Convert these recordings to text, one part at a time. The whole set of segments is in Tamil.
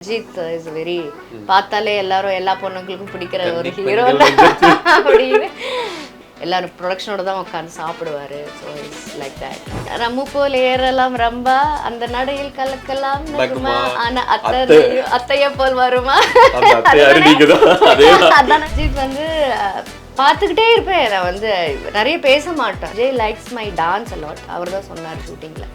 அஜித் இஸ் வெரி பார்த்தாலே எல்லாரும் எல்லா பொண்ணுங்களுக்கும் பிடிக்கிற ஒரு ஹீரோ அப்படின்னு எல்லாரும் ப்ரொடக்ஷனோட தான் உட்காந்து சாப்பிடுவாரு. So it's like that. ரம்மு போல் ஏறலாம் ரம்பா அந்த நடையில் கலக்கலாம் நகுமா ஆனா அத்தைய போல் வருமா. அதான் அஜித் வந்து பார்த்துக்கிட்டே இருப்பேன். நான் வந்து நிறைய பேச மாட்டேன். Jai likes my dance a lot. அவர் தான் சொன்னார் ஷூட்டிங்கில்.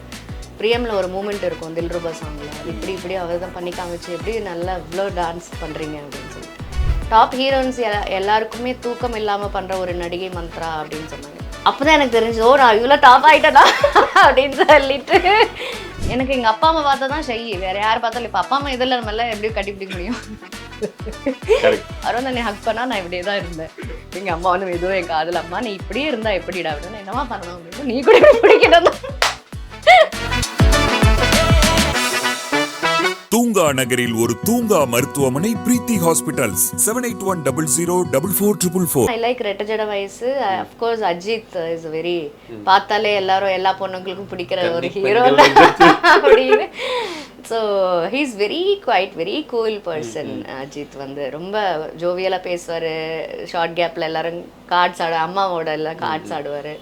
பிரியம்ல ஒரு மூமெண்ட் இருக்கும் தில்ருபா சாங்ல, இப்படி அவர் தான் பண்ணி காமிச்சு எப்படி நல்லா இவ்வளோ டான்ஸ் பண்ணுறீங்க அப்படின்னு சொல்லிட்டு. டாப் ஹீரோயின்ஸ் எல்லாருக்குமே தூக்கம் இல்லாமல் பண்ணுற ஒரு நடிகை மந்த்ரா அப்படின்னு சொன்னாங்க. அப்போ தான் எனக்கு தெரிஞ்சது, ஓ நான் இவ்வளோ டாப் ஆகிட்டேனா அப்படின்னு சொல்லிட்டு. எனக்கு எங்கள் அப்பா அம்மா பார்த்தா தான் ஷை, வேற யார் பார்த்தாலும். இப்போ அப்பா அம்மா இதில் நம்ம எல்லாம் எப்படி கட்டிப்பிடிக்க முடியும்? அவர் வந்து என்னை ஹக் பண்ணா நான் இப்படியே தான் இருந்தேன். எங்கள் அம்மா வந்து எதுவும் என் காதில், அம்மா நீ இப்படியே இருந்தா எப்படிடா அப்படின்னு. என்னமா பண்ணணும் அப்படின்னு. நீ கூட பிடிக்கணும். தூங்கா நகரில் ஒரு தூங்கா மருத்துவமனை பிரீத்தி ஹாஸ்பிட்டல்ஸ் 7810044444. I like ரெட்ட ஜட வயசு. of course Ajith is very பார்த்தாலே எல்லாரும் எல்லா பொண்ணுங்களுக்கும் பிடிக்கிற ஒரு ஹீரோ அப்படின்னு. So he is very cool person. Ajith வந்து ரொம்ப ஜோவியலாக பேசுவார். ஷார்ட் கேப்பில் எல்லாரும் கார்ட்ஸ் அம்மாவோட எல்லாம் கார்ட்ஸ் ஆடுவார்.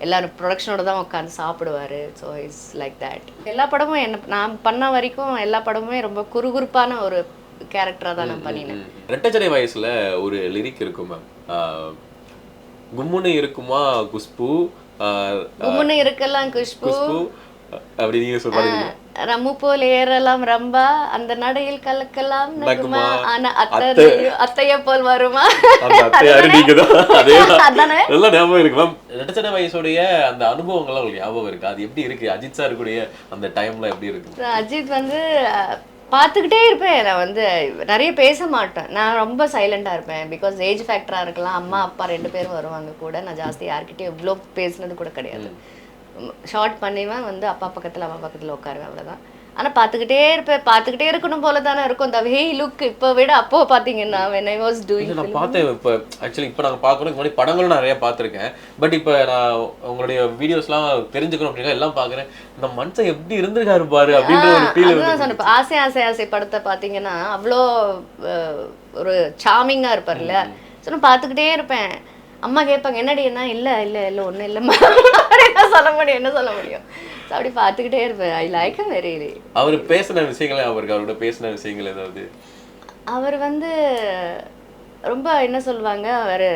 எல்லாரும் ப்ரொடக்ஷனோட தான் உட்காந்து சாப்பிடுவார். So it's like that. எல்லா படமும் என்ன நான் பண்ண வரைக்கும் எல்லா படமுமே ரொம்ப குறுகுறுப்பான ஒரு கேரக்டராக தான் நான் பண்ணினேன். ரெட்டச்சடை வயசுல ஒரு லிரிக் இருக்கும் மேம், கும்முன்னு இருக்குமா குஷ்பு, கும்முன்னு இருக்கலாம் குஷ்பு அப்படி நீங்க சொல்றீங்க. ரம்மு போல் ஏறலாம் ரம்பா அந்த நடையில் கலக்கலாம் நகுமா ஆனா அத்தைய போல் வருமா. நல்லா ஞாபகம் இருக்கு மேம். ரெட்டச்சடை வயசுடைய அந்த அனுபவங்கள்லாம் உங்களுக்கு ஞாபகம் இருக்கு? அது எப்படி இருக்கு? அஜித் சார் கூடிய அந்த டைம்ல எப்படி இருக்கு? அஜித் வந்து பார்த்துக்கிட்டே இருப்பேன். நான் வந்து நிறைய பேச மாட்டேன். நான் ரொம்ப சைலண்டாக இருப்பேன். பிகாஸ் ஏஜ் ஃபேக்டராக இருக்கலாம். அம்மா அப்பா 2 பேரும் வருவாங்க கூட. நான் ஜாஸ்தி யார்கிட்டயும் இவ்வளோ பேசினது கூட கிடையாது. ஷார்ட் பண்ணிவேன், வந்து அப்பா பக்கத்தில் அம்மா பக்கத்தில் உட்காருவேன், அவ்வளோதான். ஆனால் பார்த்துக்கிட்டே இருப்பேன். பார்த்துக்கிட்டே இருக்கணும் போல தானே இருக்கும். இந்த ஹே லுக் இப்போ விட அப்போ பார்த்தீங்கன்னா when I was doing நான் பார்த்தேன். இப்போ ஆக்சுவலி இப்போ நாங்கள் பார்க்கணும் முன்னாடி படங்களும் நிறைய பார்த்துருக்கேன். பட் இப்போ நான் உங்களுடைய வீடியோஸ்லாம் தெரிஞ்சுக்கணும் அப்படின்னா எல்லாம் பார்க்குறேன். இந்த மனுஷன் எப்படி இருந்திருக்காரு பாரு அப்படின்ற ஒரு ஃபீல். சொன்னேன் ஆசை படத்தை பார்த்தீங்கன்னா அவ்வளோ ஒரு சாமிங்காக இருப்பார்ல. சொன்ன பார்த்துக்கிட்டே இருப்பேன். அம்மா கேட்பாங்க என்னடி என்ன, இல்லை ஒன்றும் இல்லைம்மா என்ன சொல்ல முடியும். ஸோ அப்படி பார்த்துக்கிட்டே இருப்பேன். I like him very. அவர் பேசின விஷயங்களே அவரோட பேசின விஷயங்கள் ஏதாவது? அவர் வந்து ரொம்ப என்ன சொல்லுவாங்க, அவர்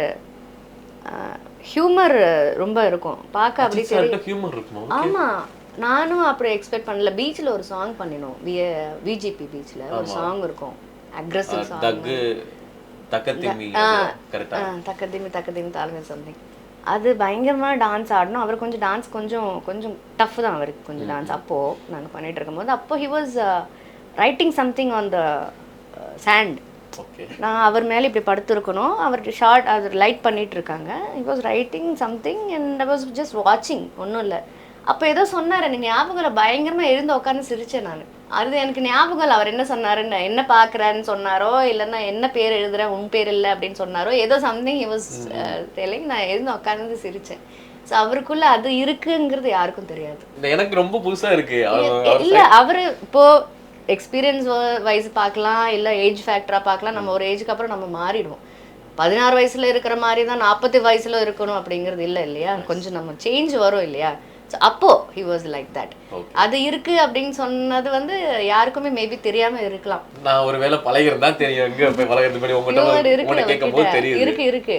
ஹியூமர் ரொம்ப இருக்கும் பார்க்க. அப்படி ஹியூமர் இருக்கும். ஆமாம், நானும் அப்படி எக்ஸ்பெக்ட் பண்ணல. பீச்சில் ஒரு சாங் பண்ணினோம், விஜிபி பீச்சில் ஒரு சாங் இருக்கும், அக்ரெசிவ் சாங். தக்கதிமி தாழ்மை சம்திங். அது பயங்கரமாக டான்ஸ் ஆடணும். அவர் கொஞ்சம் டான்ஸ் கொஞ்சம் டஃப் தான் அவருக்கு கொஞ்சம் டான்ஸ். அப்போது நாங்கள் பண்ணிகிட்டு இருக்கும்போது அப்போ he was writing something on the sand. நான் அவர் மேலே இப்படி படுத்துருக்கணும். அவர் ஷார்ட் அது லைட் பண்ணிகிட்டு இருக்காங்க. He was writing something and I was just வாட்சிங். ஒன்றும் இல்லை. அப்போ ஏதோ சொன்னார், எனக்கு ஞாபகம் பயங்கரமாக இருந்து உட்காந்து சிரித்தேன் நான். அது எனக்கு ஞாபகம். அவர் என்ன சொன்னாருன்னு, என்ன பார்க்குறேன்னு சொன்னாரோ, இல்லைன்னா என்ன பேர் எழுதுறேன் உன் பேர் இல்லை அப்படின்னு சொன்னாரோ, ஏதோ சம்திங் ஹி வாஸ் டெல்லிங். நான் இருந்து உட்காந்து சிரித்தேன். ஸோ அவருக்குள்ள அது இருக்குங்கிறது யாருக்கும் தெரியாது. எனக்கு ரொம்ப புதுசாக இருக்கு. இல்லை அவர் இப்போ எக்ஸ்பீரியன்ஸ் வைஸ் பார்க்கலாம், இல்லை ஏஜ் ஃபேக்டராக பார்க்கலாம். நம்ம ஒரு ஏஜுக்கு அப்புறம் நம்ம மாறிடுவோம். 16 வயசுல இருக்கிற மாதிரி தான் 40 வயசுல இருக்கணும் அப்படிங்கிறது இல்லை இல்லையா. கொஞ்சம் நம்ம சேஞ்ச் வரும் இல்லையா. அப்போ he was like that. அது இருக்கு அப்படின்னு சொன்னது வந்து யாருக்குமே மேபி தெரியாம இருக்கலாம். நான் ஒருவேளை பழகிருந்தா தெரியும். எங்க போய் பழகிறது படி உங்ககிட்ட கேட்கும்போது தெரியும். இருக்கு.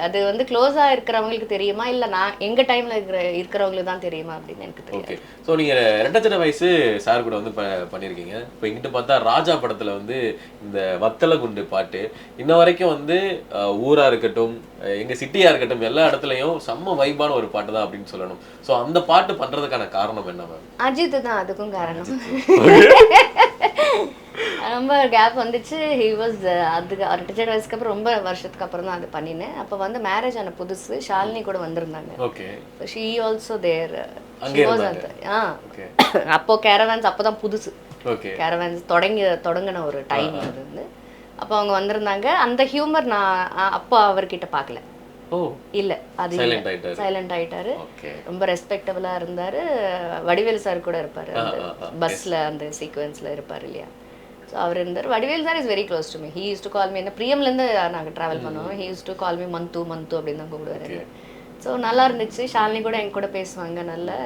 அது வந்து க்ளோஸா இருக்கிறவங்களுக்கு தெரியுமா, இல்ல நான் எங்க டைம்ல இருக்கிறவங்களுக்கு தான் தெரியுமா அப்படின்னு எனக்கு தெரியும். ஓகே. ஸோ நீங்க ரெட்டச்சடை வயசு சார் கூட வந்து பண்ணியிருக்கீங்க. இப்போ இங்கிட்ட பார்த்தா ராஜா படத்துல வந்து இந்த வத்தல குண்டு பாட்டு இன்ன வரைக்கும் வந்து ஊரா இருக்கட்டும், எங்க சிட்டியா இருக்கட்டும், எல்லா இடத்துலயும் செம்ம வைபான ஒரு பாட்டு தான் அப்படின்னு சொல்லணும். ஸோ அந்த பாட்டு பண்றதுக்கான காரணம் என்ன மேம்? அஜித் தான் அதுக்கும் காரணம். ரொம்ப கேப் வந்துச்சு. ஹி வாஸ் அதுக்கு ரிட்டையர்ட் வயசுக்கு அப்புறம் ரொம்ப வருஷத்துக்கு அப்புறம் தான் அது பண்ணினேன். அப்போ வந்து மேரேஜ் ஆன புதுசு ஷாலினி கூட வந்திருந்தாங்க. ஓகே. ஷீ ஆல்சோ தேர். அப்போ கேரவான்ஸ் அப்போதான் புதுசு. ஓகே. கேரவான்ஸ் தொடங்கின ஒரு டைம் அது வந்து. அப்போ அவங்க வந்திருந்தாங்க. அந்த ஹியூமர் நான் அப்போ அவர்கிட்ட பார்க்கல. இல்ல அது சைலண்ட் ஆயிட்டாரு. ரொம்ப ரெஸ்பெக்டபிளா இருந்தாரு. வடிவேலு சார் கூட இருப்பாரு பஸ்ல, அந்த சீக்வென்ஸ்ல இருப்பாரு இல்லையா. ஸோ அவர் இருந்தார். Vadivel sir is very close to me. He use to call me. என்ன பிரியம்லேருந்து நாங்கள் ட்ராவல் பண்ணுவோம். He use to call me மந்து மந்து அப்படின்னு தான் கூப்பிடுவார். ஸோ நல்லா இருந்துச்சு. ஷாலினி கூட என் கூட பேசுவாங்க நல்லா.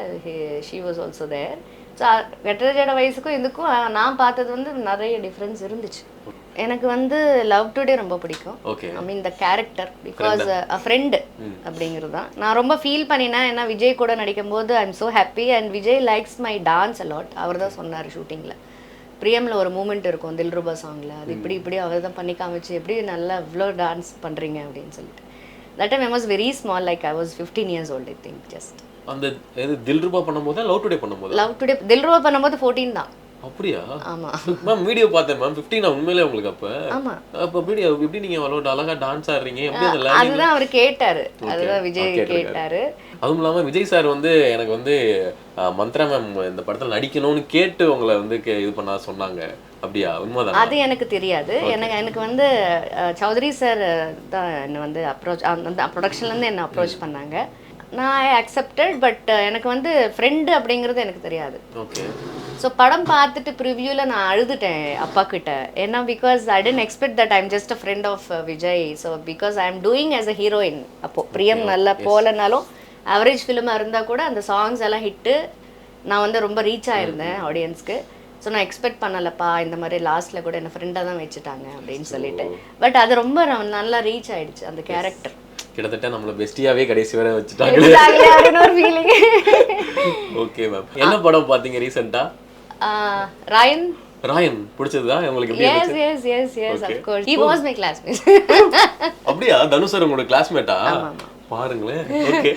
She was also there. So வெட்டரஜோட வயசுக்கும் இதுக்கும் நான் பார்த்தது வந்து நிறைய டிஃப்ரென்ஸ் இருந்துச்சு. எனக்கு வந்து லவ் டுடே ரொம்ப பிடிக்கும். I mean the character because a friend அப்படிங்கிறது தான் நான் ரொம்ப ஃபீல் பண்ணினேன். ஏன்னா விஜய் கூட நடிக்கும் போது I am so happy and Vijay likes my dance a lot. அவர் தான் சொன்னார் ஷூட்டிங்கில். பிரியமில் ஒரு மூமெண்ட் இருக்கும் தில்ருபா சாங்கில். அது இப்படி அவர் தான் பண்ணி காமிச்சு எப்படி நல்லா இவ்வளோ டான்ஸ் பண்ணுறீங்க அப்படின்னு சொல்லிட்டு. That time I was very small, like I was 15 years old I think. Just அந்த தில்ருபா பண்ணும்போது லவ் டுடே பண்ணும்போது லவ் டுடே தில்ருபா பண்ணும்போது 14 தான். அப்படியா? ஆமா மேம் வீடியோ பார்த்தேன் மேம். 15 உண்மையிலே உங்களுக்கு அப்ப? ஆமா. அப்ப வீடியோ எப்படி நீங்க அவ்வளவு அழகா டான்ஸ் ஆடுறீங்க? எப்படி அந்த அதுதான் அவர் கேட்டாரு. அதுதான் விஜய் கேட்டாரு. அதுவும் இல்லாம விஜய் சார் வந்து எனக்கு வந்து மந்த்ரா மேம் இந்த படத்துல நடிக்கணும்னு கேட்டு உங்களை வந்து இது பண்ண சொன்னாங்க. அப்படியா? உண்மைதான்? அது எனக்கு தெரியாது. எனக்கு வந்து சௌத்ரி சார் தான் என்ன வந்து அப்ரோச், அந்த ப்ரொடக்ஷன்லேருந்து என்ன அப்ரோச் பண்ணாங்க. நான் ஐ அக்செப்டட். பட் எனக்கு வந்து ஃப்ரெண்டு அப்படிங்கிறது எனக்கு தெரியாது. ஓகே. ஸோ படம் பார்த்துட்டு ப்ரிவியூவில் நான் அழுதுட்டேன் அப்பா கிட்ட. ஏன்னா because I didn't expect that I'm just a friend of Vijay. So because I am doing as a heroine. அப்போது பிரியம் நல்லா போகலனாலும் ஆவரேஜ் ஃபிலிமாக இருந்தால் கூட அந்த சாங்ஸ் எல்லாம் ஹிட்டு. நான் வந்து ரொம்ப ரீச் ஆயிருந்தேன் ஆடியன்ஸ்க்கு. ஸோ நான் எக்ஸ்பெக்ட் பண்ணலப்பா இந்த மாதிரி லாஸ்ட்டில் கூட என்ன ஃப்ரெண்டாக தான் வச்சுட்டாங்க அப்படின்னு சொல்லிட்டு. பட் அது ரொம்ப நல்லா ரீச் ஆயிடுச்சு அந்த கேரக்டர். கிட்டத்தட்ட நம்மள பெஸ்டியாவே கடைசி வரை வச்சுட்டாங்க. Okay ma'am. என்ன படம் பாத்தீங்க ரீசன்ட்டா? ராயன். ராயன் பிடிச்சதா உங்களுக்கு? எப்படி இருந்துச்சு? Yes yes yes of course. He was my classmate. அப்படியே தனுஷ் சார் உங்களோட கிளாஸ்மேட்டா? பாருங்களே. ஓகே.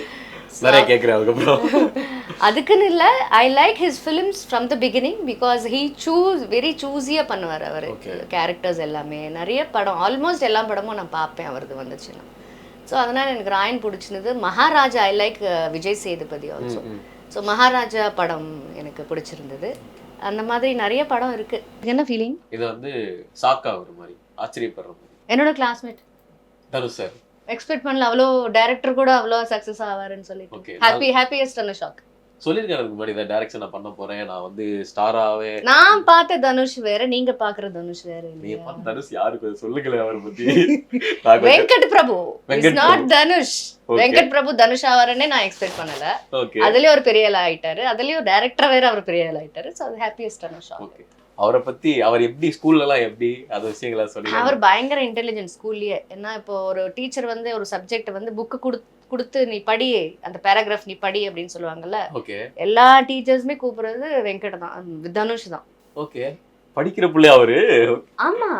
நிறைய கேக்குறேன் அதுக்கு அப்புறம். அதுக்குன்னு இல்ல, I like his films from the beginning because he very சூஸியா பண்ணுவார் அவர். கேரக்டர்ஸ் எல்லாமே நிறைய படம் ஆல்மோஸ்ட் எல்லா படமும் நான் பார்ப்பேன் அவரது வந்துச்சுன்னா. ஸோ அதனால் எனக்கு ராயன் பிடிச்சிருந்தது. Maharaja I like Vijay Sethupathi also. So Maharaja படம் எனக்கு பிடிச்சிருந்தது. அந்த மாதிரி நிறைய படம் இருக்கு. என்ன ஃபீலிங்? இது வந்து ஷாக்கா ஒரு மாதிரி ஆச்சரியப்படுற மாதிரி. என்னோட கிளாஸ்மேட் தனுஷ் சார் எக்ஸ்பெக்ட் பண்ணல அவ்வளோ டைரக்டர் கூட அவ்வளோ சக்ஸஸ் ஆவாருன்னு சொல்லிட்டு. Happiest and shock. சொல்லிருக்காரு முன்னாடி இந்த டைரக்ஷன் நான் பண்ண போறேன், நான் வந்து ஸ்டாராவே. நான் பார்த்த தனுஷ் வேற, நீங்க பாக்குற தனுஷ் வேற. நீங்க பார்த்த தனுஷ் யாருக்கு சொல்லுங்களே அவரை பத்தி. Venkat Prabhu is not Dhanush. வெங்கட் பிரபு தனுஷ் ஆவாரனே நான் எக்ஸ்பெக்ட் பண்ணல. அதுலயே ஒரு பெரிய ஆளா ஆயிட்டாரு. அதுலயும் டைரக்டர் வேற அவர் பெரிய ஆளா ஆயிட்டாரு. சோ அது ஹாப்பியஸ்ட் அண்ட் ஷாக். அவரை பத்தி அவர் எப்படி ஸ்கூல்ல எல்லாம் எப்படி அந்த விஷயங்கள சொல்லி. அவர் பயங்கர இன்டெலிஜென்ட் ஸ்கூல்லயே. ஏன்னா இப்போ ஒரு டீச்சர் வந்து ஒரு சப்ஜெக்ட் வந்து புக் கொடுத்து நீ படி, அந்த பேராகிராஃப் நீ படி அப்படின்னு சொல்லுவாங்கல்ல. எல்லா டீச்சர்ஸுமே கூப்பிடுறது வெங்கட் தான், தனுஷ் தான். ஓகே. படிக்கிற பிள்ளை அவரு. ஆமா,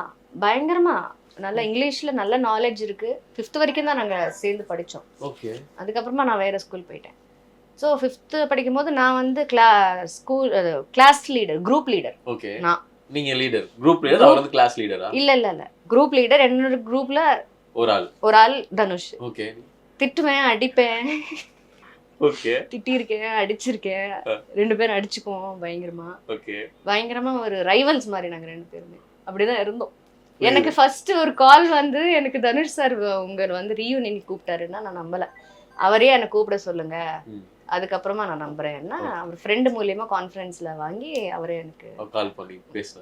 பயங்கரமா நல்ல இங்கிலீஷ்ல நல்ல நாலேஜ் இருக்கு. 5th வரைக்கும் தான் நாங்க சேர்ந்து படிச்சோம். ஓகே. அதுக்கப்புறமா நான் வேற ஸ்கூல் போயிட்டேன். ஸோ 5th படிக்கும்போது நான் வந்து class leader, group leader. Okay. நீங்க லீடர், குரூப் லீடர், அவர் வந்து கிளாஸ் லீடரா? இல்ல குரூப் லீடர். என்னோட குரூப்ல ஒரு ஆள் தனுஷ். ஓகே. திட்டுவேன், அடிப்பேன். ஓகே. திட்டிருக்கேன், அடிச்சிருக்கேன். 2 பேரும் அடிச்சுக்குவோம் பயங்கரமா. ஓகே. பயங்கரமா ஒரு ரைவல்ஸ் மாதிரி நாங்க 2 பேருமே அப்படிதான் இருந்தோம். எனக்கு ஃபர்ஸ்ட் ஒரு கால் வந்து எனக்கு தனுஷ் சார் உங்க வந்து ரீயூனியன் கூப்பிட்டாருன்னா நான் நம்பல. அவரே என்னை கூப்பிட சொல்லுங்க, அதுக்கப்புறமா நான் நம்புறேன்னா அவர் ஃப்ரெண்டு மூலியமா கான்ஃபரன்ஸ்ல வாங்கி அவரே எனக்கு கால் பண்ணி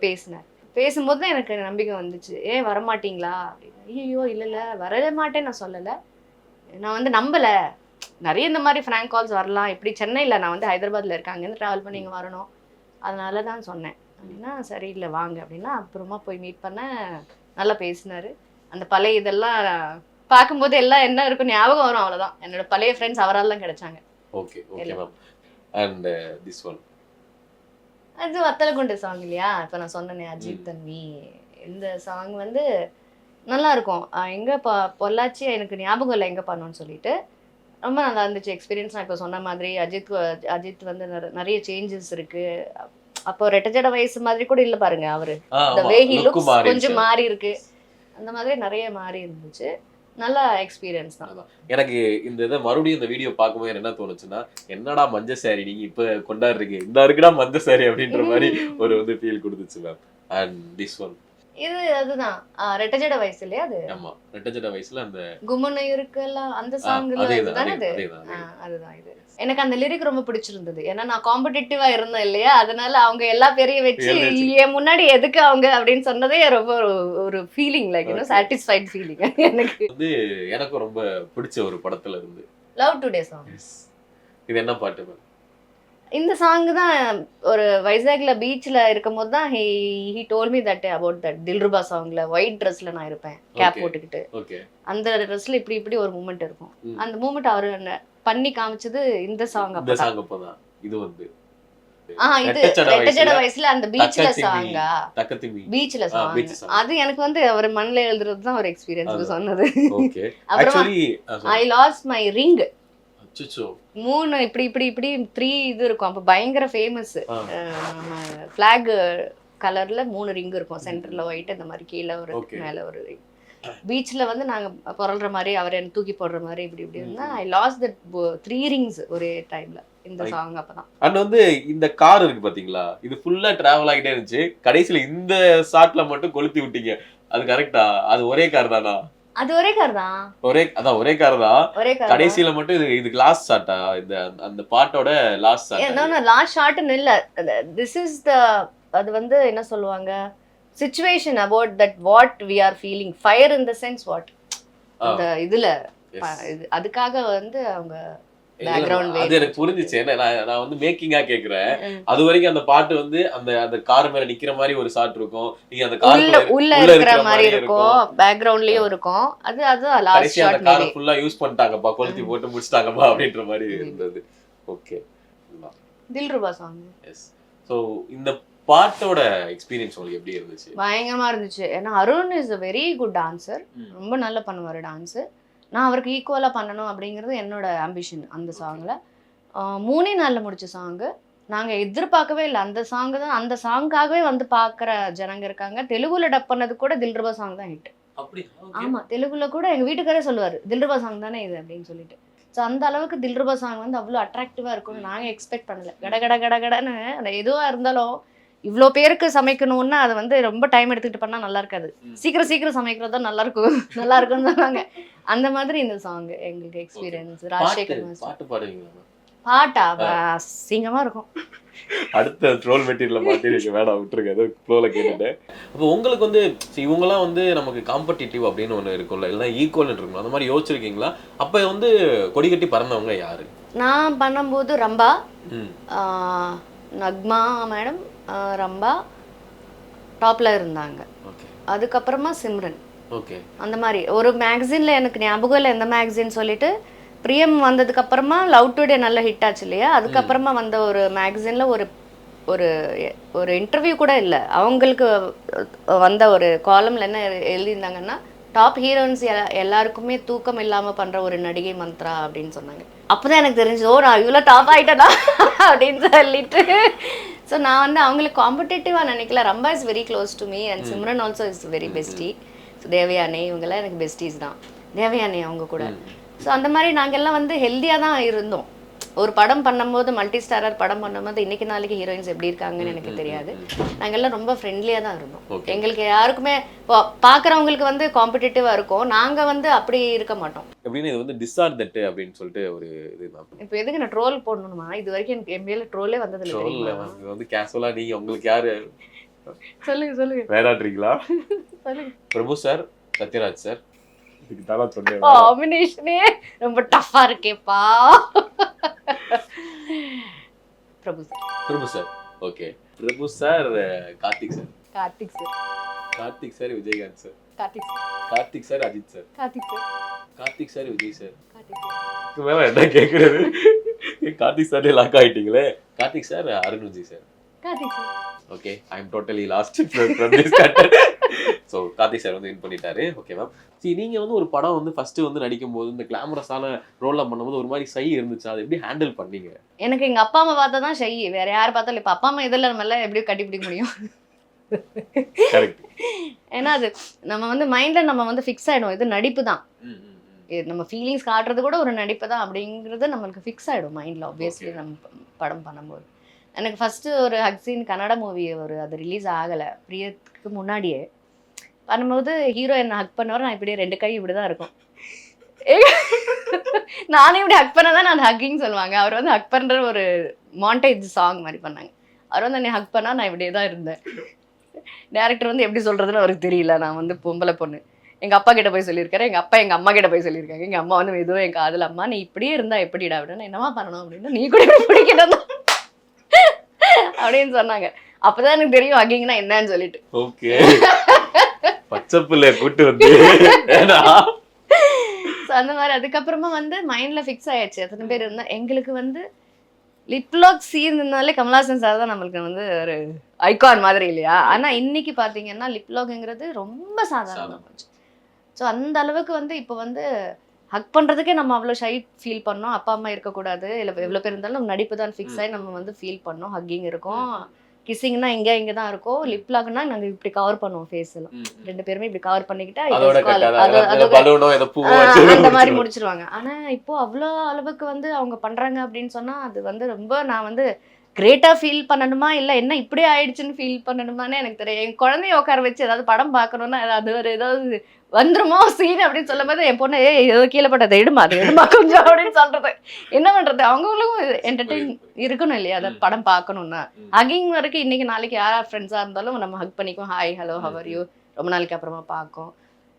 பேசினார். பேசும்போது தான் எனக்கு நம்பிக்கை வந்துச்சு. ஏன் வரமாட்டீங்களா அப்படின்னு. ஐயோ இல்ல வரவே மாட்டேன்னு நான் சொல்லலை. நான் வந்து நம்பல. நிறைய இந்த மாதிரி ஃப்ராங்க் கால்ஸ் வரலாம். இப்படி சென்னையில் நான் வந்து ஹைதராபாத்ல இருக்காங்கன்னு ட்ராவல் பண்ணி இங்கே வரணும், அதனால தான் சொன்னேன் அப்படின்னா. சரி இல்லை வாங்க அப்படின்னா அப்புறமா போய் மீட் பண்ண நல்லா பேசினாரு. அந்த பழைய இதெல்லாம் பார்க்கும்போது எல்லாம் என்ன இருக்கும் ஞாபகம் வரும். அவ்வளோதான். என்னோட பழைய ஃப்ரெண்ட்ஸ் அவரால் தான் கிடைச்சாங்க. Okay okay ma'am. And this one அது வத்தலகுண்டு சாங் இல்லையா? இப்போ நான் சொன்னேனே அஜித் தன்வி. இந்த சாங் வந்து நல்லா இருக்கும். எங்கே பொள்ளாச்சி எனக்கு ஞாபகம் இல்லை எங்கே பண்ணோன்னு சொல்லிட்டு. ரொம்ப நல்லா இருந்துச்சு எக்ஸ்பீரியன்ஸ். நான் இப்போ சொன்ன மாதிரி அஜித் வந்து நிறைய சேஞ்சஸ் இருக்கு. அப்போ ரெட்டஜட வயசு மாதிரி கூட இல்லை பாருங்க. அவரு இந்த வே ஹி லுக்ஸ் கொஞ்சம் மாறி இருக்கு. அந்த மாதிரி நிறைய மாறி இருந்துச்சு. நல்ல எக்ஸ்பீரியன்ஸ் தான். எனக்கு இந்த இதை மறுபடியும் இந்த வீடியோ பார்க்கும்போது என்ன தோணுச்சுன்னா, என்னடா மஞ்ச சாரி நீங்க இப்ப கொண்டாடுறீங்க, இந்த இருக்குடா மஞ்ச சாரி அப்படின்ற மாதிரி ஒரு வந்து ஃபீல் கொடுத்துச்சு மேம். அண்ட் திஸ் ஒன் இது அதுதான் ரெட்ட ஜட வயசு இல்லையா அது? ஆமா, ரெட்ட ஜட வயசுல அந்த கும்மன இருக்கலாம் அந்த சாங்ல அதேதான், தானே அது? அதேதான். அதுதான் இது. எனக்கு அந்த லிரிக் ரொம்ப பிடிச்சிருந்தது. ஏன்னா நான் காம்படிட்டிவா இருந்தேன் இல்லையா, அதனால அவங்க எல்லா பேரையும் வச்சு என் முன்னாடி எதுக்கு அவங்க அப்படின்னு சொன்னதே ரொம்ப ஒரு ஃபீலிங், லைக் சாட்டிஸ்ஃபைட் ஃபீலிங் எனக்கு. எனக்கும் ரொம்ப பிடிச்ச ஒரு படத்துல இருந்து லவ் டுடே சாங். இது என்ன பாட்டு? இந்த சாங் தான் ஒரு வைசாக்ல பீச்ல இருக்கும்போது தான் he told me that about that Dilruba சாங்ல ஒயிட் ட்ரெஸ்ல நான் இருப்பேன், கேப் போட்டுக்கிட்டு. அந்த ட்ரெஸ்ல இப்படி இப்படி ஒரு மூமெண்ட் இருக்கும். அந்த மூமெண்ட் அவரு பண்ணி காமிச்சது இந்த சாங். அப்பதான் இது வந்து இது ரெட்ட ஜட வயசுல அந்த பீச்ல சாங்கா, பீச்ல சாங். அது எனக்கு வந்து அவர் மண்ணில் எழுதுறது தான் ஒரு எக்ஸ்பீரியன்ஸ் சொன்னது. அப்புறம் ஐ லாஸ்ட் மை ரிங். 3 இப்படி இப்படி இப்படி 3 இது இருக்கும். அப்ப பயங்கர ஃபேமஸ். ஃபிளாக் கலர்ல 3 ரிங் இருக்கும். சென்டர்ல ஒயிட், இந்த மாதிரி கீழே ஒரு மேல ஒரு ரிங். பீச்ல வந்து நாங்க புரள்ற மாதிரி அவர் என்ன தூக்கி போடுற மாதிரி இப்படி இப்படி இருந்தா ஐ லாஸ்ட் தட் 3 ரிங்ஸ் ஒரே டைம்ல. இந்த சாங் அப்பதான். அண்ட் வந்து இந்த கார் இருக்கு பாத்தீங்களா, இது ஃபுல்லா டிராவல் ஆகிட்டே இருந்துச்சு. கடைசியில இந்த ஷாட்ல மட்டும் கொளுத்தி விட்டீங்க. அது கரெக்டா? அது ஒரே கார் தானா? அது ஒரே கார் தான். ஒரே கார் தான். கடைசியில மட்டும் இது லாஸ்ட் ஷாட்டா? இந்த அந்த பாட்டோட லாஸ்ட் ஷாட்? என்ன லாஸ்ட் ஷாட்னு இல்ல, திஸ் இஸ் த, அது வந்து என்ன சொல்லுவாங்க, situation about that what we are feeling, fire in the sense what அந்த இதுல அதுக்காக வந்து அவங்க பேக்ரவுண்ட். அது எனக்கு புரிஞ்சிச்சு. நான் வந்து மேக்கிங்கா கேக்குறேன். அது வரைக்கும் அந்த பாட்டு வந்து அந்த கார் மேல நிக்கிற மாதிரி ஒரு ஷாட் இருக்கும். நீங்க அந்த கார் உள்ள இருக்கிற மாதிரி இருக்கும், பேக்ரவுண்ட்லயும் இருக்கும். அது லாஸ்ட் ஷாட். அந்த காரை ஃபுல்லா யூஸ் பண்ணிட்டாங்கப்பா, கொளுத்தி போட்டு முடிச்சிட்டாங்கப்பா அப்படின்ற மாதிரி இருந்தது. Okay, Dilruba song. Yes. So இந்த பாட்டோட எக்ஸ்பீரியன்ஸ் உங்களுக்கு எப்படி இருந்துச்சு? பயங்கரமா இருந்துச்சு. ஏன்னா Arun is a very good dancer. ரொம்ப நல்லா பண்ணுவாரு டான்ஸ். நான் அவருக்கு ஈக்குவலாக பண்ணணும் அப்படிங்கிறது என்னோட ஆம்பிஷன். அந்த சாங்கில் 3 நாளில் முடிச்ச சாங்கு. நாங்கள் எதிர்பார்க்கவே இல்லை. அந்த சாங்கு தான், அந்த சாங்காகவே வந்து பார்க்குற ஜனங்க இருக்காங்க. தெலுங்குல டப் பண்ணது கூட தில்ருபா சாங் தான் ஹிட். ஆமாம், தெலுங்குல கூட எங்கள் வீட்டுக்காரே சொல்லுவார், தில்ருபா சாங் தானே இது அப்படின்னு சொல்லிட்டு. ஸோ அந்த அளவுக்கு தில்ருபா சாங் வந்து அவ்வளோ அட்ராக்டிவாக இருக்கும்னு நாங்கள் எக்ஸ்பெக்ட் பண்ணலை. கடன்னு அந்த எதுவாக இருந்தாலும் இவ்வளோ பேருக்கு சமைக்கணும்னா அது வந்து ரொம்ப டைம் எடுத்துக்கிட்டு பண்ணால் நல்லா இருக்காது. சீக்கிரம் சமைக்கிறது தான் நல்லா இருக்கும்னு சொன்னாங்க. அந்த மாதிரி இந்த சாங் எங்களுக்கு எக்ஸ்பீரியன்ஸ். ராஜசேகர் பாட்டா அசிங்கமா இருக்கும். அடுத்த ட்ரோல் மெட்டீரியல் மாட்டிருக்க வேணாம், விட்டுருங்க, ஏதோ ஃப்ளோல கேட்டுட்டேன். அப்போ உங்களுக்கு வந்து இவங்கெல்லாம் வந்து நமக்கு காம்படிட்டிவ் அப்படின்னு ஒன்று இருக்கும்ல, எல்லாம் ஈக்குவல் இருக்கும், அந்த மாதிரி யோசிச்சிருக்கீங்களா? அப்போ வந்து கொடி கட்டி பறந்தவங்க யாரு? நான் பண்ணும்போது ரம்பா, நக்மா மேடம், ரம்பா டாப்ல இருந்தாங்க. அதுக்கப்புறமா சிம்ரன். அந்த மாதிரி ஒரு மேகசின்ல எனக்கு ஞாபகம் இல்லை எந்த மேகசின் சொல்லிட்டு, பிரியம் வந்ததுக்கு அப்புறமா லவ் டுடே நல்ல ஹிட் ஆச்சு இல்லையா, அதுக்கப்புறமா வந்த ஒரு மேகசின்ல ஒரு ஒரு இன்டர்வியூ கூட இல்லை, அவங்களுக்கு வந்த ஒரு காலம்ல என்ன எழுதியிருந்தாங்கன்னா, டாப் ஹீரோயின்ஸ் எல்லாருக்குமே தூக்கம் இல்லாம பண்ற ஒரு நடிகை மந்த்ரா அப்படின்னு சொன்னாங்க. அப்போதான் எனக்கு தெரிஞ்சு, ஓ நான் இவ்வளோ டாப் ஆகிட்டேனா அப்படின்னு சொல்லிட்டு. ஸோ நான் வந்து அவங்களுக்கு காம்படேட்டிவாக நினைக்கல. Rambha is very close to me and Simran also is very bestie. So Devayani இவங்கெல்லாம் எனக்கு பெஸ்டிஸ் தான். தேவயானி அவங்க கூட. ஸோ அந்த மாதிரி நாங்கள் எல்லாம் வந்து ஹெல்த்தியாக தான் இருந்தோம். ஒரு படம் பண்ணும்போது, மல்டி ஸ்டாரர் படம் பண்ணும்போது இன்னைக்கு நாளைக்கு ஹீரோயின்ஸ் எப்படி இருக்காங்கன்னு எனக்கு தெரியாது. நாங்கள் எல்லாம் ரொம்ப ஃப்ரெண்ட்லியாக தான் இருந்தோம். எங்களுக்கு யாருக்குமே பார்க்குறவங்களுக்கு வந்து காம்படிட்டிவாக இருக்கும், நாங்கள் வந்து அப்படி இருக்க மாட்டோம். அப்படின்னு இது வந்து டிஸ்ஆர் தட் அப்படின்னு சொல்லிட்டு ஒரு இது தான். இப்போ எதுக்கு நான் ட்ரோல் போடணுமா? இது வரைக்கும் எனக்கு என் மேல ட்ரோலே வந்ததில்லை. ட்ரோல் வந்து கேஷுவலாக நீங்கள் உங்களுக்கு யாரு சொல்லுங்க வேணான்றீங்களா? சொல்லுங்க. பிரபு சார், சத்யராஜ் சார், காம்பினேஷனே ரொம்ப டஃபா இருக்கேப்பா. Prabhu sir okay. Prabhu sir, Karthik sir, Karthik sir, Vijayakanth sir, Karthik sir, Ajith sir, Karthik sir, Vijay sir. மேல என்ன கேக்குறது? கார்த்திக் சார் லாக் ஆயிட்டீங்களே. Karthik sir, Arun Vijay sir. Okay, I am totally lost from this content. So Karthik sir வந்து வின் பண்ணிட்டாரு. Okay ma'am. நீங்கள் வந்து ஒரு படம் வந்து ஃபர்ஸ்ட் வந்து நடிக்கும் போது இந்த கிளாமரஸான ரோல்லாம் பண்ணும்போது ஒரு மாதிரி ஷை இருந்துச்சு, அதை எப்படி ஹேண்டில் பண்ணீங்க? எனக்கு எங்கள் அப்பா அம்மா பார்த்தா தான் ஷை, வேற யார் பார்த்தாலும். இப்போ அப்பா அம்மா இதில் நம்ம எல்லாம் எப்படி கட்டிப்பிடிக்க முடியும்? ஏன்னா அது நம்ம வந்து மைண்டில் நம்ம வந்து ஃபிக்ஸ் ஆகிடும், இது நடிப்பு தான், நம்ம ஃபீலிங்ஸ் காட்டுறது கூட ஒரு நடிப்பு தான் அப்படிங்கிறது நம்மளுக்கு ஃபிக்ஸ் ஆகிடும் மைண்டில். ஆப்வியஸ்லி நம்ம படம் பண்ணும்போது எனக்கு ஃபஸ்ட்டு ஒரு ஹக் சீன் கன்னட மூவி அது ரிலீஸ் ஆகலை, பிரியத்துக்கு முன்னாடியே பண்ணும்போது ஹீரோ என்ன ஹக் பண்ணுவார், நான் இப்படியே 2 கை இப்படிதான் இருக்கும். நானே இப்படி ஹக் பண்ணதான் நான் ஹக்கிங் சொல்லுவாங்க. அவர் வந்து ஹக் பண்ற ஒரு மாண்டேஜ் சாங் மாதிரி பண்ணாங்க. அவர் வந்து என்னை ஹக் பண்ணா நான் இப்படியே தான் இருந்தேன். டேரக்டர் வந்து எப்படி சொல்றதுன்னு அவருக்கு தெரியல. நான் வந்து பொம்பளை பொண்ணு. எங்க அப்பா கிட்ட போய் சொல்லியிருக்காரு, எங்க அப்பா எங்க அம்மா கிட்ட போய் சொல்லியிருக்காங்க. எங்க அம்மா வந்து எதுவும் என் காதுல, அம்மா நீ இப்படியே இருந்தா எப்படிடா அப்படின்னு. என்னமா பண்ணணும் அப்படின்னு, நீ கூட இப்படி பிடிக்கணும் அப்படின்னு சொன்னாங்க. அப்பதான் எனக்கு தெரியும் ஹக்கிங்னா என்னன்னு சொல்லிட்டு. ஓகே, பச்சை பிள்ளை கூட்டு வந்து அந்த மாதிரி அதுக்கப்புறமா வந்து மைண்ட்ல ஃபிக்ஸ் ஆயிடுச்சு. எத்தனை பேர் இருந்தா எங்களுக்கு வந்து லிப்லாக் சீன் இருந்தாலே கமல்ஹாசன் சார் தான் நம்மளுக்கு வந்து ஒரு ஐகான் மாதிரி இல்லையா. ஆனா இன்னைக்கு பாத்தீங்கன்னா லிப்லாக்ங்கிறது ரொம்ப சாதாரணமா போச்சு. ஸோ அந்த அளவுக்கு வந்து இப்போ வந்து ஹக் பண்றதுக்கே நம்ம அவ்வளோ ஷை ஃபீல் பண்ணோம். அப்பா அம்மா இருக்கக்கூடாது, இல்லை எவ்வளோ பேர் இருந்தாலும் நம்ம நடிப்பு தான் ஃபிக்ஸ் ஆகி நம்ம வந்து ஃபீல் பண்ணோம். ஹக்கிங் இருக்கும், கிஸ்ஸிங்னா இங்கே தான் இருக்கும், லிப்லாக்னா நாங்கள் இப்படி கவர் பண்ணுவோம் ஃபேஸ் எல்லாம். 2 பேருமே இப்படி கவர் பண்ணிக்கிட்டா அந்த மாதிரி முடிச்சிருவாங்க. ஆனா இப்போ அவ்வளோ அளவுக்கு வந்து அவங்க பண்றாங்க அப்படின்னு சொன்னா அது வந்து ரொம்ப நான் வந்து கிரேட்டா ஃபீல் பண்ணணுமா இல்லை என்ன இப்படியே ஆயிடுச்சுன்னு ஃபீல் பண்ணணுமான்னு எனக்கு தெரியும். என் குழந்தைய உட்கார வச்சு ஏதாவது படம் பார்க்கணும்னா அது ஒரு ஏதாவது வந்துருமோ சீன் அப்படின்னு சொல்லும் போது என் பொண்ணு ஏதோ கீழே பட்டதை எடுமா கொஞ்சம் அப்படின்னு சொல்றது. என்ன பண்றது, அவங்களுக்கும் என்டர்டெயின் இருக்கணும் இல்லையா, அதை படம் பார்க்கணும்னா. ஹக்கிங் வரைக்கும் இன்னைக்கு நாளைக்கு யாரா ஃப்ரெண்ட்ஸா இருந்தாலும் நம்ம ஹக் பண்ணிக்குவோம், ஹாய் ஹலோ ஹவர் யூ, ரொம்ப நாளைக்கு அப்புறமா பார்க்கும்,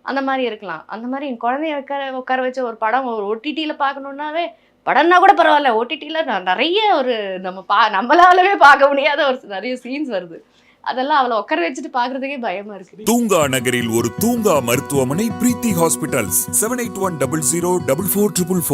அந்த மாதிரி இருக்கலாம். அந்த மாதிரி என் குழந்தைய உட்கார வச்சு ஒரு படம் ஒரு OTT-ல பார்க்கணுன்னாவே, படம்னா கூட பரவாயில்ல, OTT-ல நிறைய ஒரு நம்மளாலவே பார்க்க முடியாத ஒரு நிறைய சீன்ஸ் வருது. அதெல்லாம் அவளை உட்கார வச்சுட்டு பாக்குறதுக்கே பயமா இருக்கு. தூங்கா நகரில் ஒரு தூங்கா மருத்துவமனை பிரீத்தி ஹாஸ்பிட்டல்ஸ் 7810044444